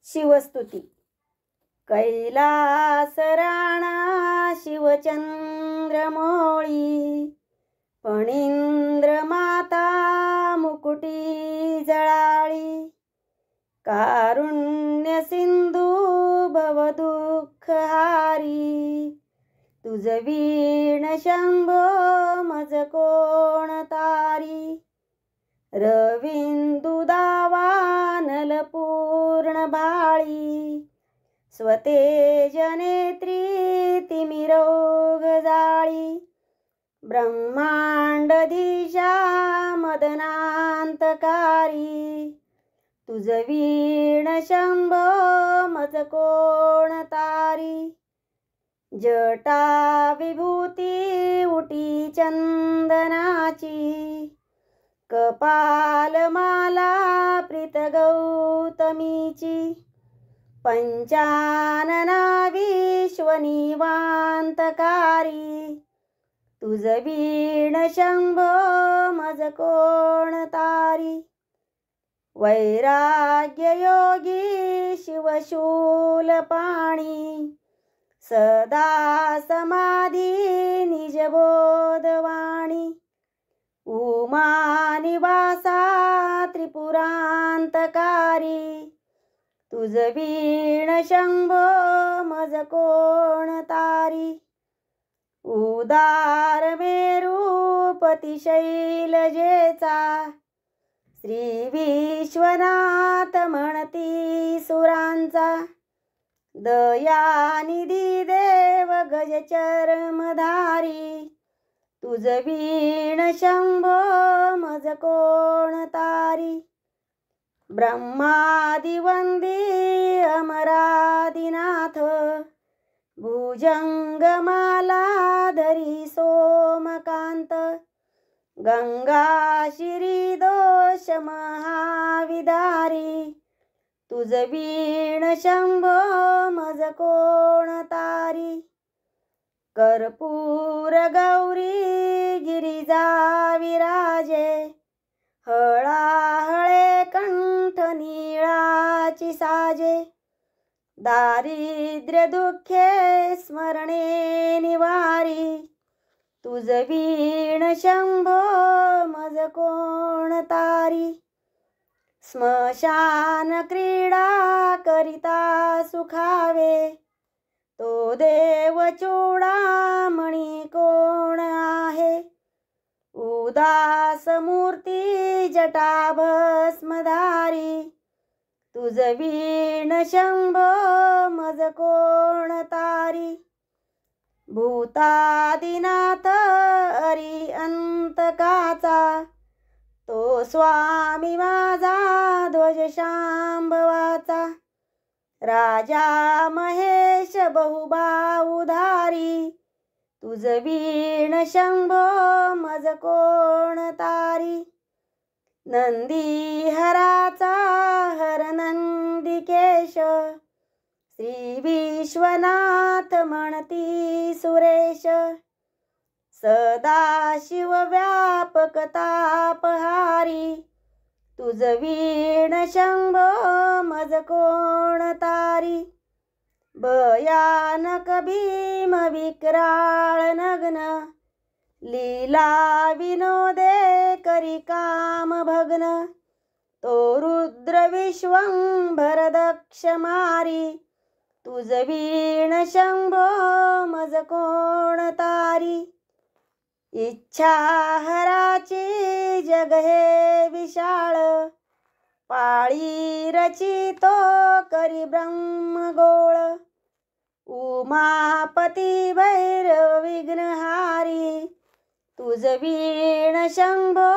शिवस्तुती. कैलास राणा शिवचंद्रमौळी, फणींद्र माता मुकुटी जळाळी, कारुण्य सिंधू भवदुःखहारी, तुझ वीण शंभो मज कोण तारी, रविंदू दावानल पूर्ण भाळी, स्वतेज नेत्री तिमिरोग जाळी, ब्रह्मांडधीशा मदनांतकारी, तुझ वीण शंभो मज कोण तारी, जटा विभूती उटी चंदनाची, कपालमाला प्रीत गौतमीची, पंचानना विश्वनिवांतकारी, तुझ वीण शंभो मज कोण तारी, वैराग्य योगी शिवशूल पाणी, सदा समाधी निजबोधवाणी, उमा निवासा त्रिपुरांतकारी, तुझ वीण शंभो मज कोण तारी, उदार मेरूपती शैलजेचा, श्री विश्वनाथ म्हणती सुरांचा, दयानिधी देव गज चर्मधारी, तुझ वीण शंभो मज कोण तारी, ब्रह्मादिवंदी अमरादिनाथ, भुजंगमाला धरी सोमकांत, गंगा शिरी दोष महाविदारी, तुझ वीण शंभो मज कोण तारी, कर्पूर गौरी गिरिजा विराजे, हळाहळे कंठ नीळाची साजे, दारिद्र्य दुःखे स्मरणे निवारी, तुझ वीण शंभो मज कोण तारी, स्मशान क्रीडा करिता सुखावे, तो देव चूडामणी कोण आहे, उदास मूर्ती जटा भस्मधारी, तुझ वीण शंभो मज कोण तारी, भूतादिनाथ हरी अंतकाचा, तो स्वामी माझा ध्वज शांभवाचा, राजा महेश बहुबाहुधारी, तुझ वीण शंभो मज कोण तारी, नंदी हराचा हर नंदिकेश, श्री विश्वनाथ म्हणती सुरेश, सदा शिव व्यापक तापहारी, तुझ वीण शंभो मज कोण तारी, भयानक भीम विक्राळ नग्न, लीला विनोदे करी काम भग्न, तो रुद्र विश्वंभर दक्ष मारी, तुझ वीण शंभो मज कोण तारी, इच्छा हराची जग हे विशाळ, पाळी रचितो करी ब्रह्मगोळ, उमापती भैरव विघ्नहारी, तुझ वीण शंभो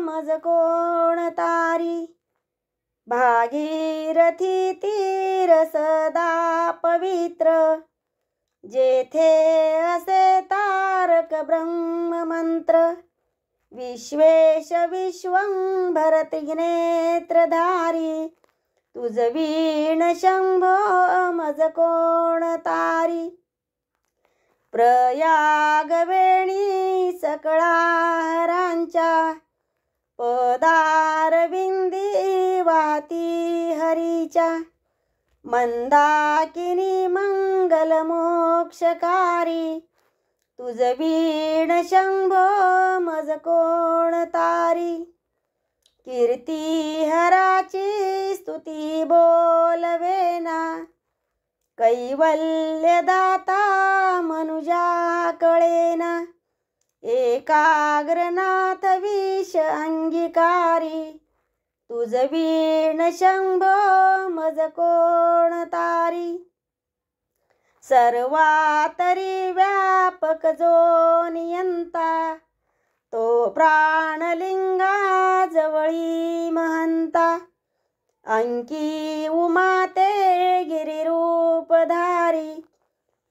मज कोण तारी, भागीरथी तीर सदा पवित्र, जेथे असे तारक ब्रह्म मंत्र, विश्वेश विश्वंभर त्रिनेत्रधारी, तुझ वीण शंभो मज कोण तारी, प्रयाग वेणी सकळा हरांच्या, पदारविंदी वाती हरीच्या, मंदाकिनी मंगलमोक्षकारी, तुझ वीण शंभो मज कोण तारी. कीर्ती हराची स्तुती बोलवेना, कैवल्य दाता मनुजा कळेना. एकाग्रनाथ विष अंगीकारी, तुझ वीण शंभो मज कोण तारी. सर्वातरी व्यापक जो नियंता, तो प्राणलिंगा जवळी महंता. अंकी उमाते गिरिरूपधारी,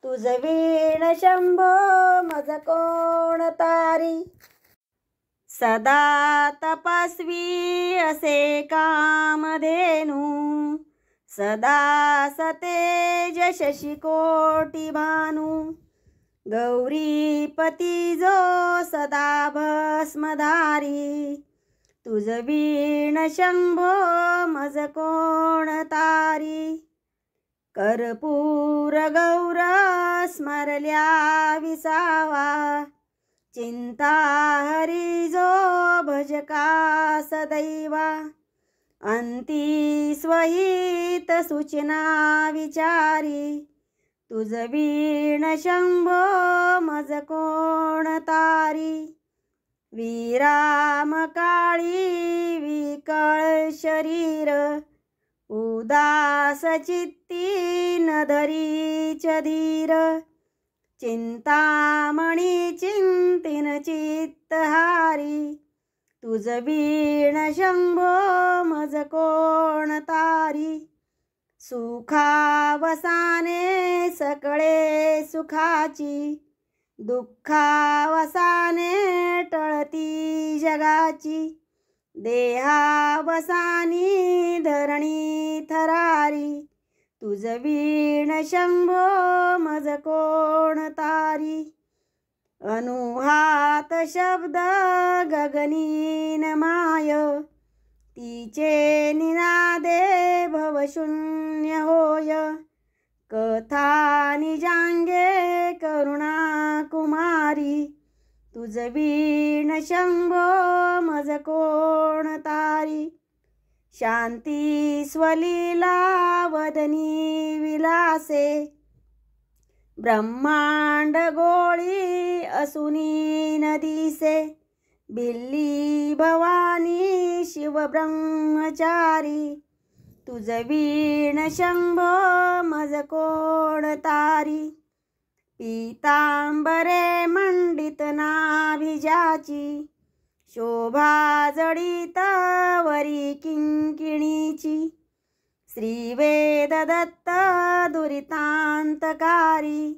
तुझ वीण शंभो मज कोण तारी. सदा तपस्वी असे कामधेनू, सदा सतेज शशिकोटी भानू. गौरीपती जो सदा भस्मधारी, तुझ वीण शंभो मज कोण तारी. कर्पूर गौर स्मरल्या विसावा, चिंता हरी जो भजका सदैवा. अंती स्वहित सूचना विचारी, तुझ वीण शंभो मज कोण तारी. विराम काळी विकळ शरीर, उदास चित्ती न धरीच धीर. चिंतामणी चिंतिन चित्तहारी, तुझ वीण शंभो मज कोण तारी. सुखावसाने सकळे सुखाची, दुःखावसाने टळती जगाची. देहावसानी धरणी थरारी, तुझ वीण शंभो मज कोण तारी. अनुहात शब्द गगनीन माय, तिचे निनादे भवशून्य होय. कथा निजांगे करुणा कुमारी, तुझ वीण शंभो मज कोण तारी. शांती स्वलीला वदनी विलासे, ब्रह्मांड गोळी असुनी नदीसे. बिल्ली भवानी शिव ब्रह्मचारी, तुझ वीण शंभो मज कोण तारी. पीतांबरे मंडित नाभिजाची, शोभा जडित वरी किंकिणीची. श्रीवेद दत्त दुरितांतकारी,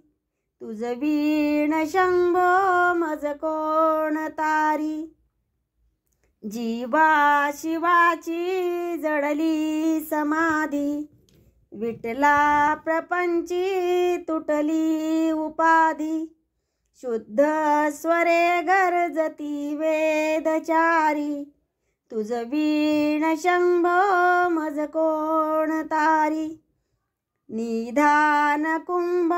तुझ वीण शंभो मज कोण तारी. जीवा शिवाची जडली समाधी, विठला प्रपंची तुटली उपाधी. शुद्ध स्वरे गर्जती वेदचारी, तुझ वीण शंभो मज कोण तारी. निधान कुंभ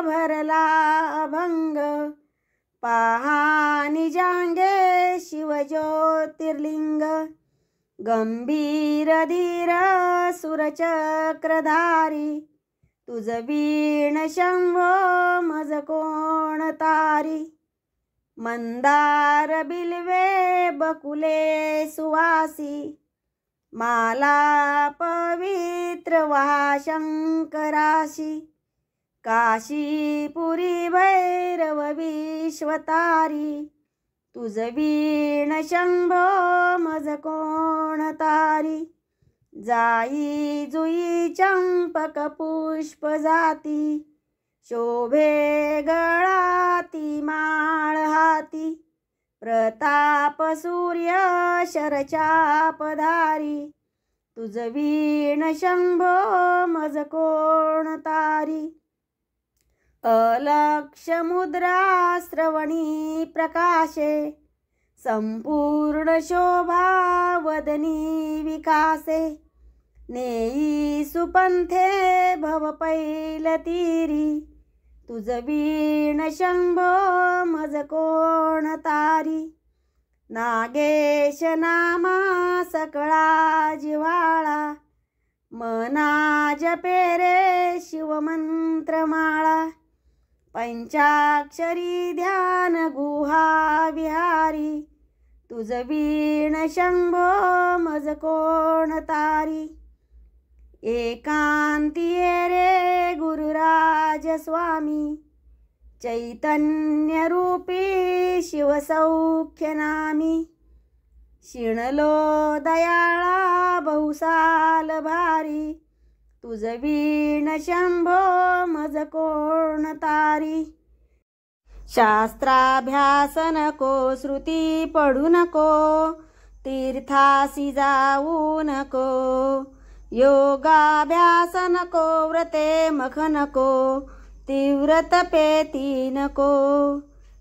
भरला अभंग, पहा निजांगे शिव ज्योतिर्लिंग. गंभीर धीर सुरचक्रधारी, तुझ वीण शंभो मज कोण तारी. मंदार बिल्वे बकुले सुवासी, माला पवित्र वहा शंकराशी. काशीपुरी भैरव विश्वतारी, तुझ वीण शंभो मज कोण तारी. जाई जुई चंपक पुष्प जाती, शोभे गळाती माळ हाती. प्रताप सूर्य शरचापधारी, तुझ वीण शंभो मज कोण तारी. अलक्ष मुद्रा श्रवणी प्रकाशे, संपूर्ण शोभा वदनी विकासे. नेई सुपंथे भव पैलतीरी, तुझ वीण शंभो मज कोण तारी. नागेश नामा सकळा जिव्हाळा, मना जपे रे शिवमंत्रमाळा. पंचाक्षरी ध्यान गुहा विहारी, तुझ वीण शंभो मज कोण तारी. एकांती रे गुरुराज स्वामी, चैतन्य रूपी शिवसौख्य नामी. शिणलो दयाळा बहुसाल भारी, तुझ वीण शंभो मज कोण तारी. शास्त्राभ्यास नको श्रुती पढू नको, तीर्थासी जाऊ नको. योगाभ्यास नको व्रते मख नको, तीव्र तपेती नको.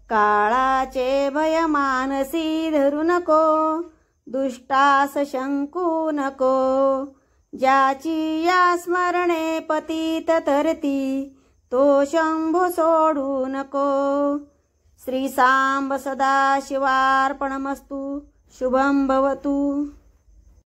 काळाचे भय मानसी धरू नको, दुष्टास शंकू नको. ज्याची या स्मरणे पतित तरती, तो शंभो सोडू नको. श्री सांब सदाशिवार्पणमस्तु. शुभं भवतु.